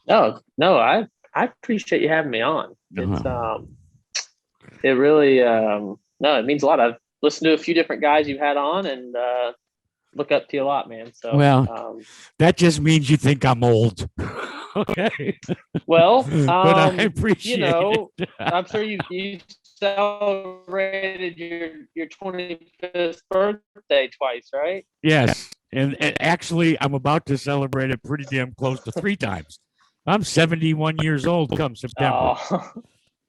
No, I appreciate you having me on. It's Uh, it really no, it means a lot. I've listened to a few different guys you've had on, and look up to you a lot, man. So well, that just means you think I'm old. Okay. well, But I you appreciate know, it. I'm sure you celebrated your 25th birthday twice, right? Yes. And actually, I'm about to celebrate it pretty damn close to three times. I'm 71 years old come September, Oh,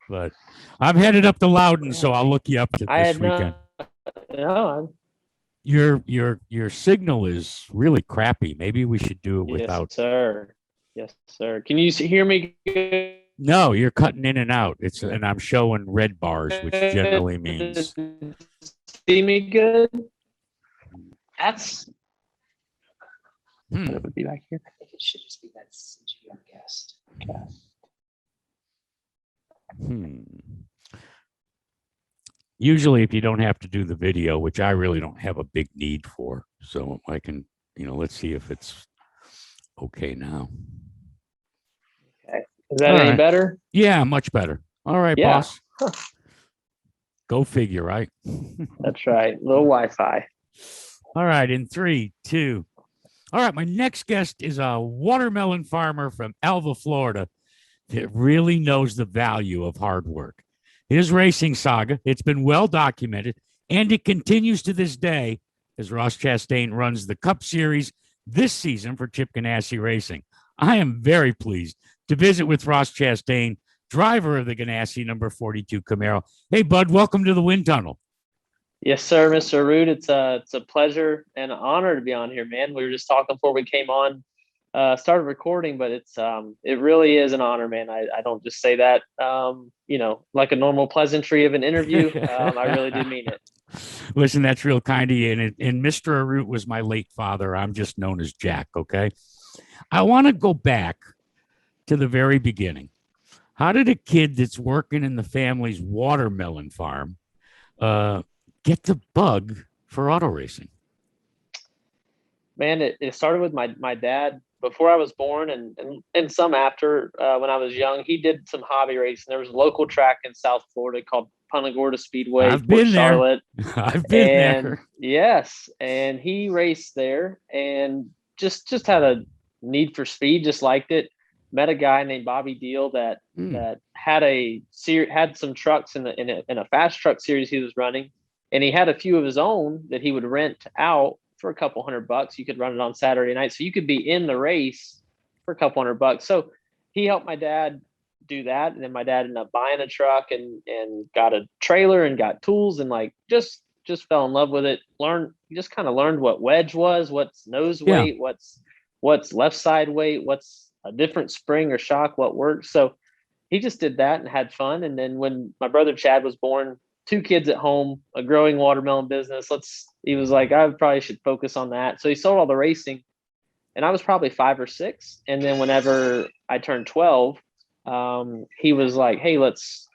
but I'm headed up to Loudon, so yeah. I'll look you up I this had weekend. no. Your signal is really crappy. Maybe we should do it Yes, without. sir. Yes, sir. Can you hear me good? No, you're cutting in and out. And I'm showing red bars, which generally means. See me good? That's what it Hmm. would be back here. I think it should just be that since you are guest. Okay. Hmm. Usually, if you don't have to do the video, which I really don't have a big need for, so I can, let's see if it's okay now. Okay. Is that All any right. better? Yeah, much better. All right, Yeah, boss. Go figure, right? that's right. Little Wi-Fi. All right, in three, two. All right, my next guest is a watermelon farmer from Alva, Florida, that really knows the value of hard work. His racing saga, it's been well documented, and it continues to this day as Ross Chastain runs the Cup Series this season for Chip Ganassi Racing. I am very pleased to visit with Ross Chastain, driver of the Ganassi number 42 Camaro. Hey, bud, welcome to the wind tunnel. Yes, sir, Mr. Root. It's a pleasure and an honor to be on here, man. We were just talking before we came on, started recording, but it really is an honor, man. I don't just say that like a normal pleasantry of an interview. I really do mean it. Listen, that's real kind of you. And Mr. Arute was my late father. I'm just known as Jack, okay? I want to go back to the very beginning. How did a kid that's working in the family's watermelon farm uh, get the bug for auto racing? Man, it started with my dad before I was born, and some after when I was young. He did some hobby racing. There was a local track in South Florida called Punta Gorda Speedway, I've Port been there. Charlotte. I've been And there. yes, and he raced there and just had a need for speed, just liked it. Met a guy named Bobby Deal Mm, that had some trucks in a fast truck series he was running, and he had a few of his own that he would rent out for a couple $100. You could run it on Saturday night, so you could be in the race for a couple $100. So he helped my dad do that, and then my dad ended up buying a truck and got a trailer and got tools and like just fell in love with it. Just kind of learned what wedge was, what's nose yeah. weight, what's left side weight, what's a different spring or shock, what works. So he just did that and had fun. And then when my brother Chad was born, two kids at home, a growing watermelon business. He was like, I probably should focus on that. So he sold all the racing, and I was probably 5 or 6. And then whenever I turned 12, he was like, hey, let's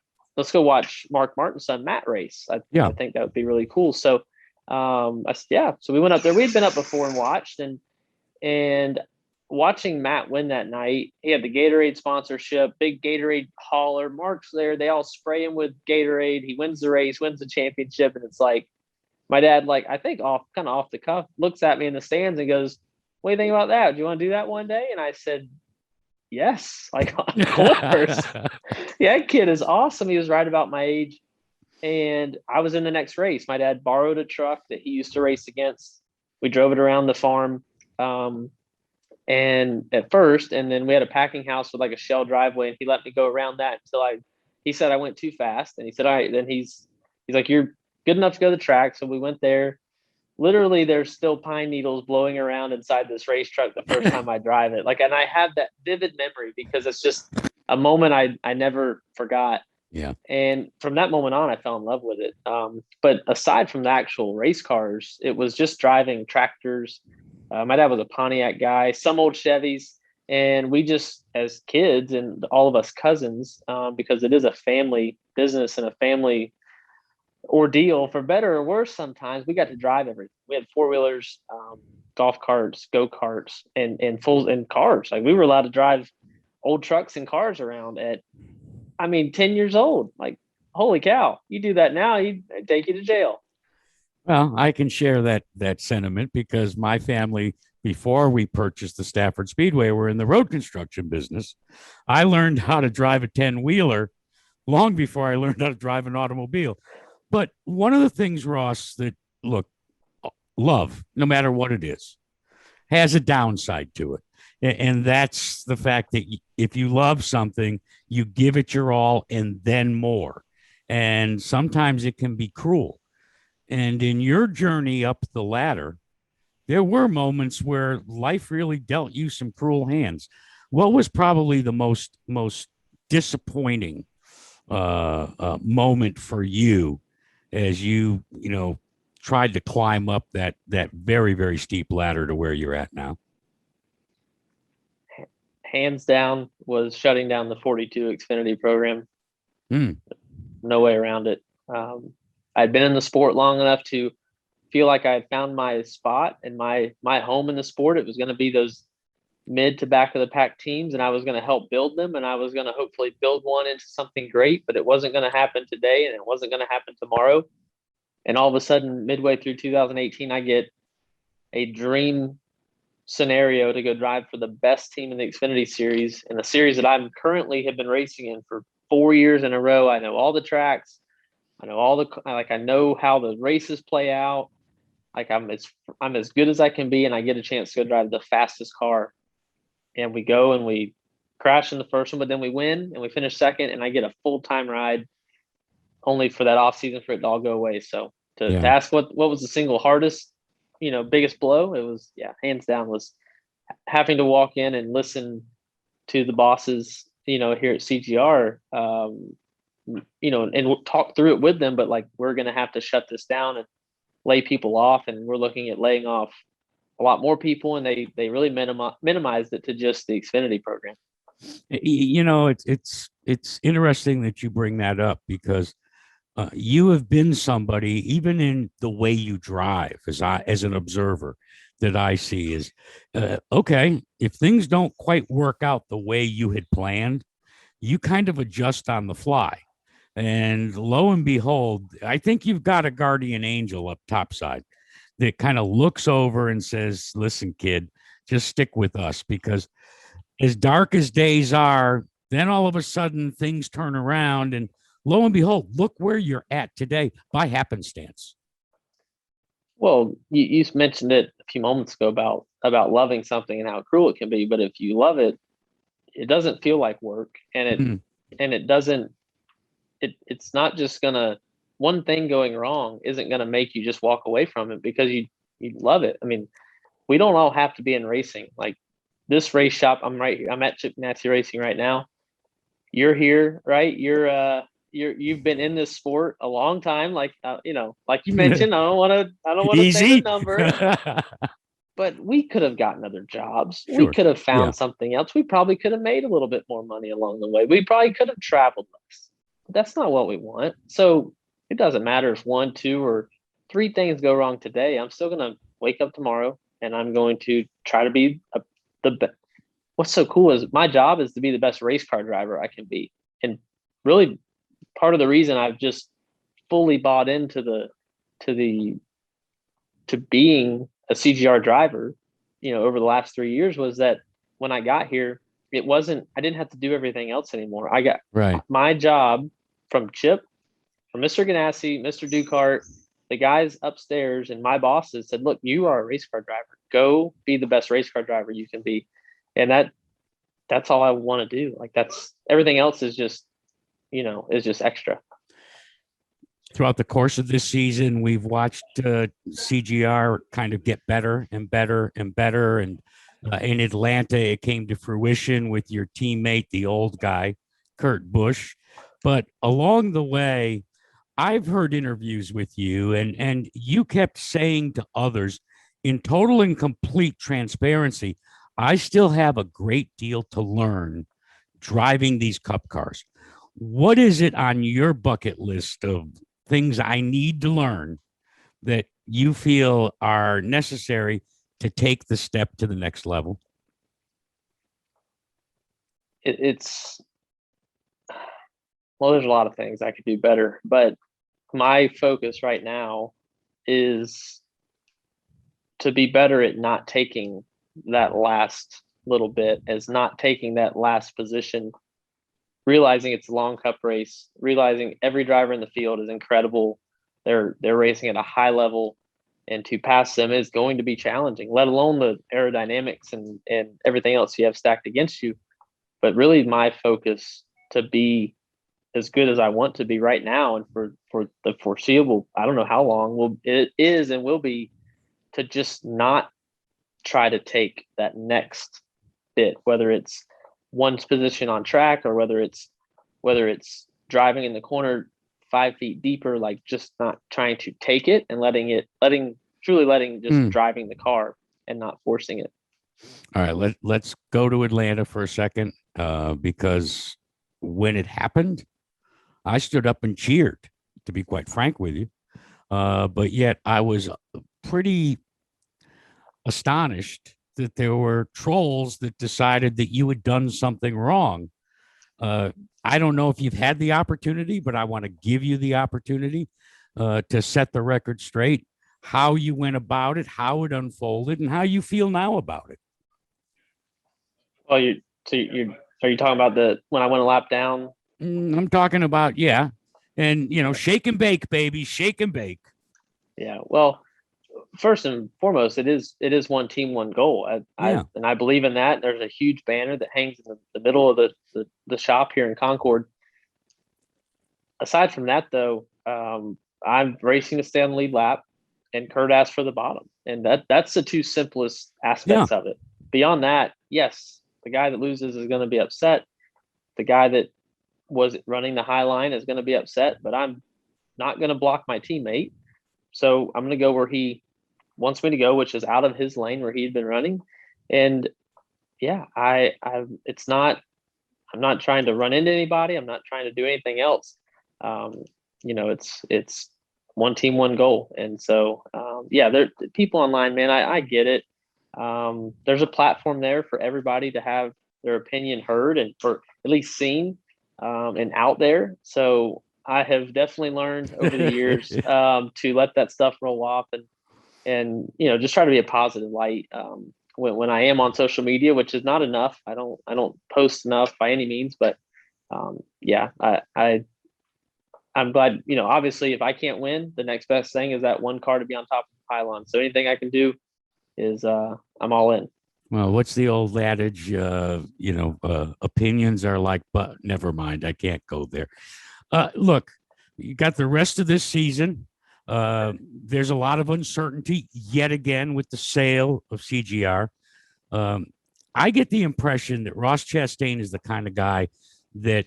go watch Mark Martin's son Matt race. Yeah. I think that would be really cool. So yeah, so we went up there. We'd been up before and watched, and watching Matt win that night. He had the Gatorade sponsorship, big Gatorade hauler. Mark's there. They all spray him with Gatorade. He wins the race, wins the championship, and it's like my dad, like I think off the cuff, looks at me in the stands and goes, "What do you think about that? Do you want to do that one day?" And I said, "Yes, like of course." Yeah, that kid is awesome. He was right about my age, and I was in the next race. My dad borrowed a truck that he used to race against. We drove it around the farm. Um, and at first, and then we had a packing house with like a shell driveway, and he let me go around that until he said I went too fast, and he said, all right, then he's like, you're good enough to go to the track. So we went there. Literally, there's still pine needles blowing around inside this race truck the first time I drive it. Like, and I have that vivid memory because it's just a moment I never forgot. Yeah. And from that moment on, I fell in love with it. But aside from the actual race cars, it was just driving tractors. My dad was a Pontiac guy, some old Chevys. And we just, as kids and all of us cousins, because it is a family business and a family ordeal, for better or worse, sometimes we got to drive everything. We had four wheelers, golf carts, go karts, and cars. Like we were allowed to drive old trucks and cars around at, 10 years old. Like, holy cow, you do that now, you take you to jail. Well, I can share that sentiment because my family, before we purchased the Stafford Speedway, were in the road construction business. I learned how to drive a 10-wheeler long before I learned how to drive an automobile. But one of the things, Ross, that look, love, no matter what it is, has a downside to it. And that's the fact that if you love something, you give it your all and then more. And sometimes it can be cruel. And in your journey up the ladder, there were moments where life really dealt you some cruel hands. What was probably the most disappointing moment for you as you tried to climb up that very, very steep ladder to where you're at now? Hands down was shutting down the 42 Xfinity program. Mm. No way around it. I'd been in the sport long enough to feel like I had found my spot and my home in the sport. It was going to be those mid to back of the pack teams, and I was going to help build them, and I was going to hopefully build one into something great, but it wasn't going to happen today, and it wasn't going to happen tomorrow. And all of a sudden, midway through 2018, I get a dream scenario to go drive for the best team in the Xfinity Series, in a series that I'm currently have been racing in for 4 years in a row. I know all the tracks. I know I know how the races play out. Like I'm as good as I can be, and I get a chance to go drive the fastest car. And we go and we crash in the first one, but then we win and we finish second, and I get a full-time ride only for that off season for it to all go away. So to ask what was the single hardest, biggest blow, it was, hands down, was having to walk in and listen to the bosses, here at CGR, and we'll talk through it with them, but like, we're going to have to shut this down and lay people off. And we're looking at laying off a lot more people. And they really minimized it to just the Xfinity program. It's interesting that you bring that up because you have been somebody, even in the way you drive, as an observer, that I see is, okay, if things don't quite work out the way you had planned, you kind of adjust on the fly. And lo and behold, I think you've got a guardian angel up topside that kind of looks over and says, listen, kid, just stick with us, because as dark as days are, then all of a sudden things turn around, and lo and behold, look where you're at today by happenstance. Well, you mentioned it a few moments ago about loving something and how cruel it can be. But if you love it, it doesn't feel like work, and it doesn't. It's not just gonna, one thing going wrong isn't gonna make you just walk away from it because you love it. I mean, we don't all have to be in racing. Like this race shop, I'm right here. I'm at Chip Ganassi Racing right now. You're here, right? You've been in this sport a long time. Like like you mentioned, I don't want to say the number, but we could have gotten other jobs. Sure. We could have found something else. We probably could have made a little bit more money along the way. We probably could have traveled less. But that's not what we want. So it doesn't matter if 1, 2, or 3 things go wrong today. I'm still going to wake up tomorrow and I'm going to try to be the best. What's so cool is my job is to be the best race car driver I can be. And really part of the reason I've just fully bought into being a CGR driver, over the last 3 years, was that when I got here, I didn't have to do everything else anymore. I got my job from Chip, from Mr. Ganassi, Mr. Ducart, the guys upstairs, and my bosses said, look, you are a race car driver. Go be the best race car driver you can be. And that's all I want to do. Like that's, everything else is just, is just extra. Throughout the course of this season, we've watched CGR kind of get better and better and better. And in Atlanta, it came to fruition with your teammate, the old guy, Kyle Busch. But along the way, I've heard interviews with you, and you kept saying to others, in total and complete transparency, I still have a great deal to learn driving these Cup cars. What is it on your bucket list of things I need to learn that you feel are necessary to take the step to the next level? it's well, there's a lot of things I could do better, but my focus right now is to be better at not taking that last little bit, as not taking that last position, realizing it's a long cup race, realizing every driver in the field is incredible. They're racing at a high level, and to pass them is going to be challenging, let alone the aerodynamics and everything else you have stacked against you. But really my focus to be as good as I want to be right now and for the foreseeable, I don't know how long it is and will be, to just not try to take that next bit, whether it's one's position on track or whether it's driving in the corner 5 feet deeper, like just not trying to take it and truly letting just driving the car and not forcing it. All right, let's go to Atlanta for a second, because when it happened, I stood up and cheered, to be quite frank with you. But yet I was pretty astonished that there were trolls that decided that you had done something wrong. I don't know if you've had the opportunity, but I want to give you the opportunity to set the record straight, how you went about it, how it unfolded, and how you feel now about it. Well, are you talking about when I went a lap down? I'm talking about, yeah. And, shake and bake, baby, shake and bake. Yeah. Well, first and foremost, it is one team, one goal. I believe in that. There's a huge banner that hangs in the middle of the shop here in Concord. Aside from that, though, I'm racing to stay on the lead lap, and Kurt asked for the bottom, and that's the two simplest aspects of it. Beyond that, yes, the guy that loses is going to be upset. The guy that was running the high line is going to be upset, but I'm not going to block my teammate. So I'm going to go where he wants me to go, which is out of his lane where he'd been running. And yeah, I'm not trying to run into anybody. I'm not trying to do anything else. It's one team, one goal. And so, there people online, man, I get it. There's a platform there for everybody to have their opinion heard and for at least seen, and out there. So I have definitely learned over the years, to let that stuff roll off and just try to be a positive light, when I am on social media, which is not enough. I don't post enough by any means, but I'm glad, obviously if I can't win, the next best thing is that one car to be on top of the pylon. So anything I can do is, I'm all in. Well, what's the old adage? Opinions are like, but never mind. I can't go there. Look, you got the rest of this season. There's a lot of uncertainty yet again with the sale of CGR. I get the impression that Ross Chastain is the kind of guy that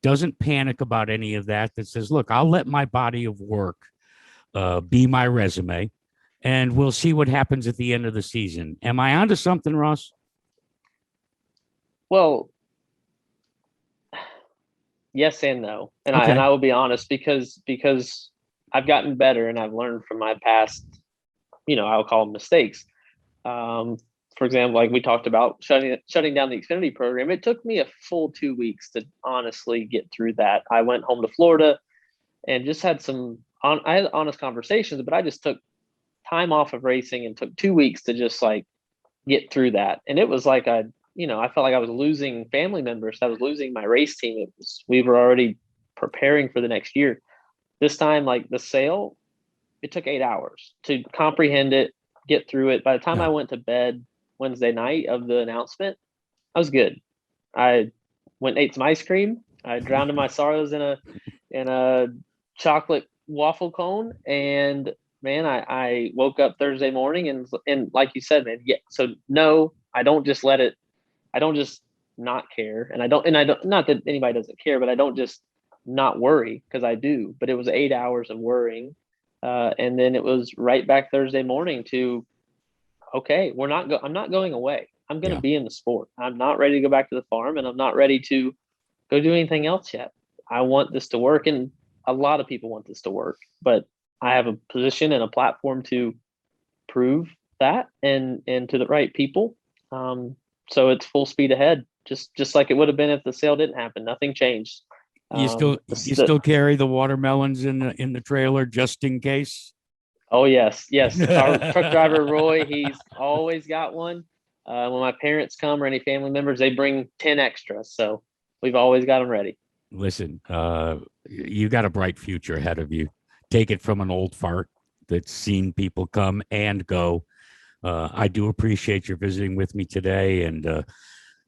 doesn't panic about any of that, that says, look, I'll let my body of work be my resume, and we'll see what happens at the end of the season. Am I onto something, Ross? Well, yes and no. And Okay. I will be honest, because I've gotten better and I've learned from my past, I'll call them mistakes. For example, like we talked about shutting down the Xfinity program, it took me a full 2 weeks to honestly get through that. I went home to Florida and just had I had honest conversations, but I just took time off of racing and took 2 weeks to just like get through that. And it was like I felt like I was losing family members. I was losing my race team. We were already preparing for the next year. This time, like the sale, it took 8 hours to comprehend it, get through it. By the time I went to bed Wednesday night of the announcement, I was good. I went and ate some ice cream. I drowned in my sorrows in a chocolate waffle cone. And man, I woke up Thursday morning and like you said, man, yeah. So no, I don't just let it. I don't just not care. And I don't, not that anybody doesn't care, but I don't just not worry, because I do. But it was 8 hours of worrying. And then it was right back Thursday morning to, okay, I'm not going away. I'm going to be in the sport. I'm not ready to go back to the farm, and I'm not ready to go do anything else yet. I want this to work. And a lot of people want this to work, but I have a position and a platform to prove that and to the right people. So it's full speed ahead. just like it would have been if the sale didn't happen. Nothing changed. You still carry the watermelons in the trailer just in case? Oh yes. Our truck driver Roy, he's always got one. When my parents come or any family members, they bring 10 extras. So we've always got them ready. Listen, you got a bright future ahead of you. Take it from an old fart that's seen people come and go. I do appreciate your visiting with me today, and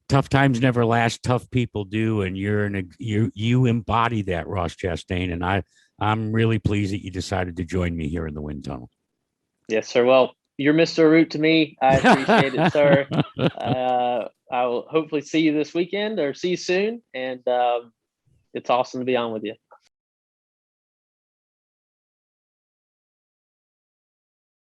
tough times never last. Tough people do, and you embody that, Ross Chastain. And I'm really pleased that you decided to join me here in the wind tunnel. Yes, sir. Well, you're Mr. Root to me. I appreciate it, sir. I will hopefully see you this weekend or see you soon. And it's awesome to be on with you.